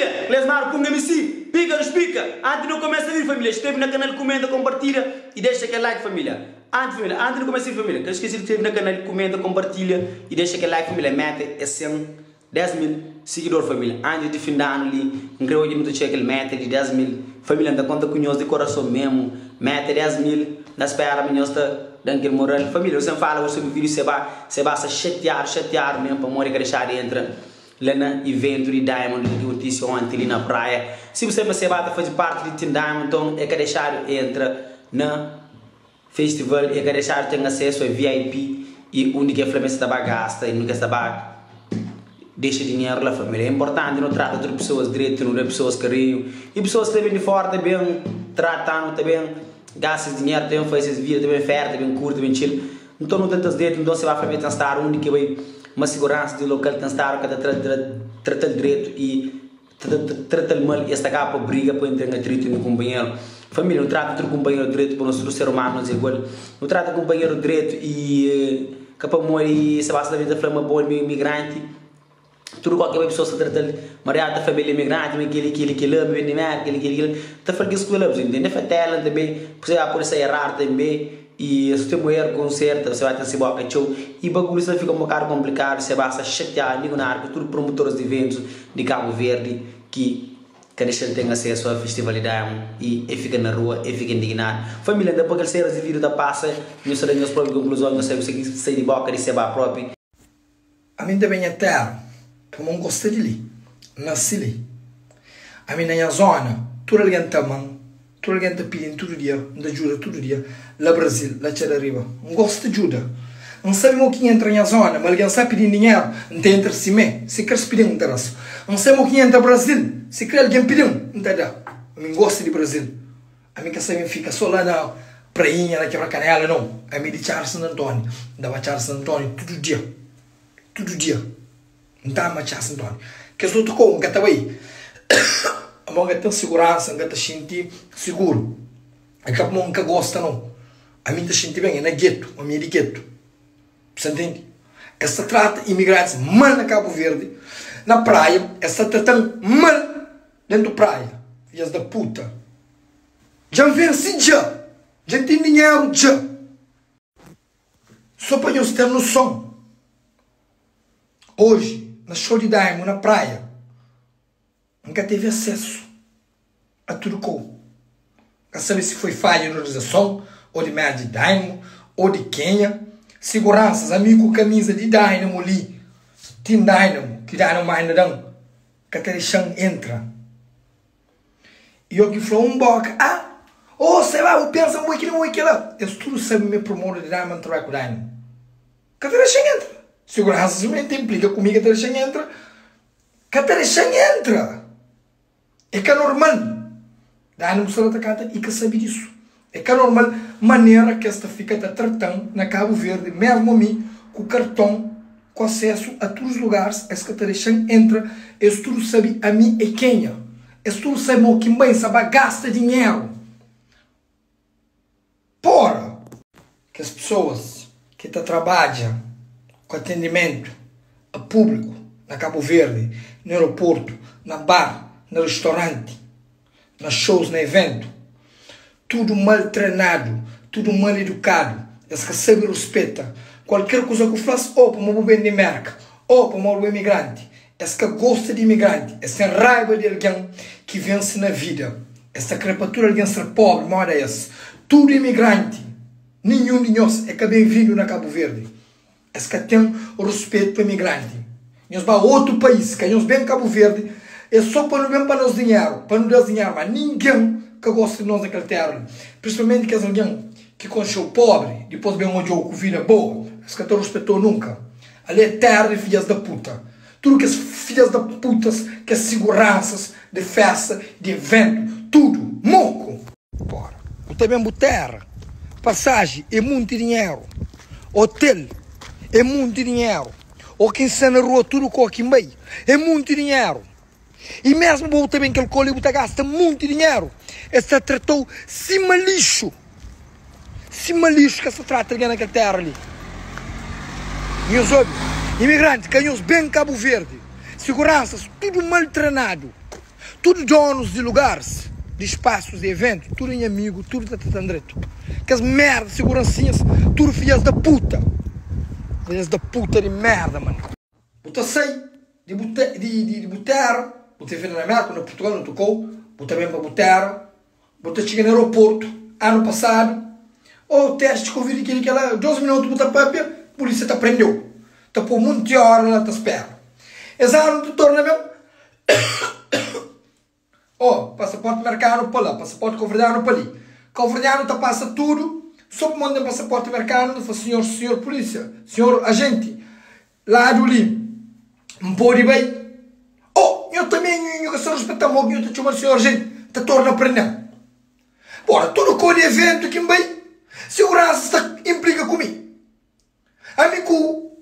família, lesmar com MC, pica nos pica. Antes não começa a vir, família, inscreve no canal, comenta, compartilha e deixa aquele like, família. Antes não começa a vir, família, que esqueci de inscrever no canal, comenta, compartilha e deixa aquele like, família. Mete esse 10 mil seguidores, família. Antes de fim de ano ali, não creio que muito cheque ele mete de 10 mil. Família, anda conta com nós de coração mesmo. Mete 10 mil, na espera, nós está dando moral. Família, você fala sobre o vídeo, você vai se chatear mesmo, para morrer que deixar entra lá no evento de Diamond, de notícia ontem ali na praia. Se você vai fazer parte de Team Diamond, então é que deixar entra na festival, é que deixar ter acesso a VIP e onde que a Flamengo está gasta e nunca está deixa dinheiro lá, família. É importante não tratar de pessoas direito, não é pessoas que riam e pessoas que também de fora também tratam, também gastam dinheiro, também fazem vida, também ferro, também curto, também chill. Então não tantas dedos, então você vai fazer estar onde que vai uma segurança de local que estar que trata direito e trata mal e esta capa briga para entrar em atrito no companheiro. Família, não trata de companheiro direito para nós ser humano, não é igual. Não trata de companheiro direito e capa morre se basta da vida flama boa imigrante. Tudo qualquer pessoa se trata de mariada família imigrante, mas aquele lama vem de merda, aquele tá falando que escola, entende? Fatela também, você vai por isso errar também e se tem mulher conserta, você vai ter se boca show e bagulho isso fica um bocado complicado, você vai se chatear, amigo na área, tudo promotores de eventos de Cabo Verde que deixa ele ter acesso à festivalidade e fica na rua e fica indignado. Família, depois que ele sair esse vídeo da passa, não sei das próprias conclusões, não sei o que sair de boca de se vai próprio. A mim também é terra. Eu não gostei de ali, nasci ali. A minha zona, tudo alguém está man, tudo alguém está pedindo todo dia, me ajuda todo dia. Lá Brasil, lá tira arriba, não gosto de ajuda. Não sabe o que entra na zona, mas alguém está pedindo dinheiro, não tem entre si mesmo. Se quer pedir um terraço. Não sabe o que entra no Brasil, se quer alguém pedir não está dá. A mim gosto de Brasil. A mim que sabe fica só lá na prainha, na quebra-canela, não. A mim de Charles Antônio, dava Charles Antônio todo dia. Todo dia. Não está mais chance, Antônio. Que eu estou com um gata aí. A mão tem segurança, a gata sente seguro. A capa nunca gosta, não. A mim está sente bem, é na gueto, a minha de gueto. Você entende? Essa trata imigrantes mal na Cabo Verde, na praia, essa tratando mal dentro da praia. Filhas da puta. Já vem assim, já tem dinheiro, já. Só para nós ter noção. Hoje, na show de Diamond, na praia, nunca teve acesso a tudo com. Quer saber se foi falha de organização, ou de merda de Diamond, ou de Kenya. Seguranças, amigo com camisa de Dynamo ali, Team Dynamo, que Dynamo mais não, Catarichan entra. E eu que falou boca, sei lá, eu penso muito lá. Eu tudo sabe me promover de Dynamo, trabalhar com Dynamo. Catarichan entra. Seguranças realmente implica comigo, Catarichan entra. Catarichan entra. É que é normal. Dynamo se atacada e que sabe disso. É que a normal maneira que esta fica tratando na Cabo Verde, mesmo a mim, com o cartão, com acesso a todos os lugares, esse Catarichan entra, esse tudo sabe a mim é Kenya. Esse tudo sabe o que bem sabe, gasta dinheiro. Porra! Que as pessoas que trabalham com atendimento a público na Cabo Verde, no aeroporto, na bar, no restaurante, nas shows, no evento, tudo mal treinado, tudo mal educado. Esse que sabe respeita. Qualquer coisa que eu faça, para o bem de merca, para o imigrante. Esse que gosta de imigrante. Esse tem raiva de alguém que vence na vida. Essa criatura alguém ser pobre, mas é esse. Tudo imigrante. Nenhum de nós é que é bem-vindo na Cabo Verde. Esse que tem respeito para o imigrante. Nós vamos a outro país, que nós bem Cabo Verde, é só para não para nos dinheiro, mas ninguém que gosta de nós naquela terra, principalmente que é alguém que conheceu pobre, depois bem um jogo com vida boa, esse que não respeitou nunca. Ali é terra de filhas da puta. Tudo que as filhas da putas, que as seguranças de festa, de evento, tudo, moco. Bora. Eu também vou terra. Passagem é muito dinheiro. Hotel é muito dinheiro. Ou quem está na rua, tudo com aqui meio, é muito dinheiro. E mesmo vou também que ele gasta muito dinheiro. Essa tratou cima lixo que essa trata ali naquela terra ali. Meus olhos, imigrantes, canhões bem Cabo Verde, seguranças, tudo mal treinado. Tudo donos de lugares, de espaços, de eventos, tudo em amigo, tudo está tratando direito. Que as merdas, segurancinhas, tudo filhas da puta. Filhas da puta de merda, mano. Bota sei de botar, botei feito na América, no Portugal não tocou, botei mesmo para botar, botei cheguei no aeroporto, ano passado, teste de Covid, aquele 12 minutos, bota papel, a polícia te prendeu. Te pôr muita hora lá, te espera. Exato, tu torna mesmo. Passaporte americano para lá, passaporte coverdiano para ali. Coverdiano te passa tudo, só manda um passaporte americano, fala, senhor polícia, senhor agente, lá do ali, não pode bem. Eu também, eu sou respeitado, eu te chamo senhor agente, te torna a prender. Bora, tudo com o evento que bem, segurança implica comigo. Amigo,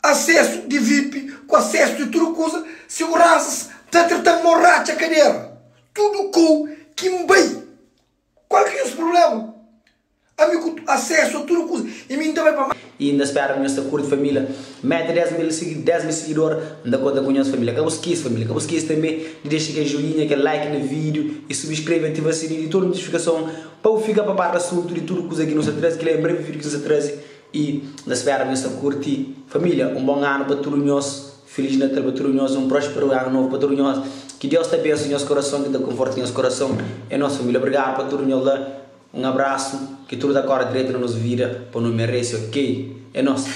acesso de VIP, com acesso de tudo coisa, segurança, está tratando morracha a cadeira. Tudo com quem bem. Qual que é o problema? Amigo, acesso a tudo coisa. E mim também para mais. E ainda espera nesta curta família. Mete 10 mil seguidores. Ainda conta com a família. Acabou esquece família. Acabou esquece também de deixar aquele joinha, aquele like no vídeo. E subscreve, ativa o sininho e toda a notificação. Para ficar para par do assunto de tudo coisa aqui no C13. Que é em breve vídeo que no C13. E ainda espera nesta curta família. Um bom ano para todos nós. Feliz Natal para todos nós. Um próspero ano novo para todos nós. Que Deus te abençoe em nosso coração. Que dê conforto em nosso coração. É nossa família. Obrigado para todos nós lá. Um abraço, que tudo da cor direita na nossa vida, para não merecer, ok? É nosso.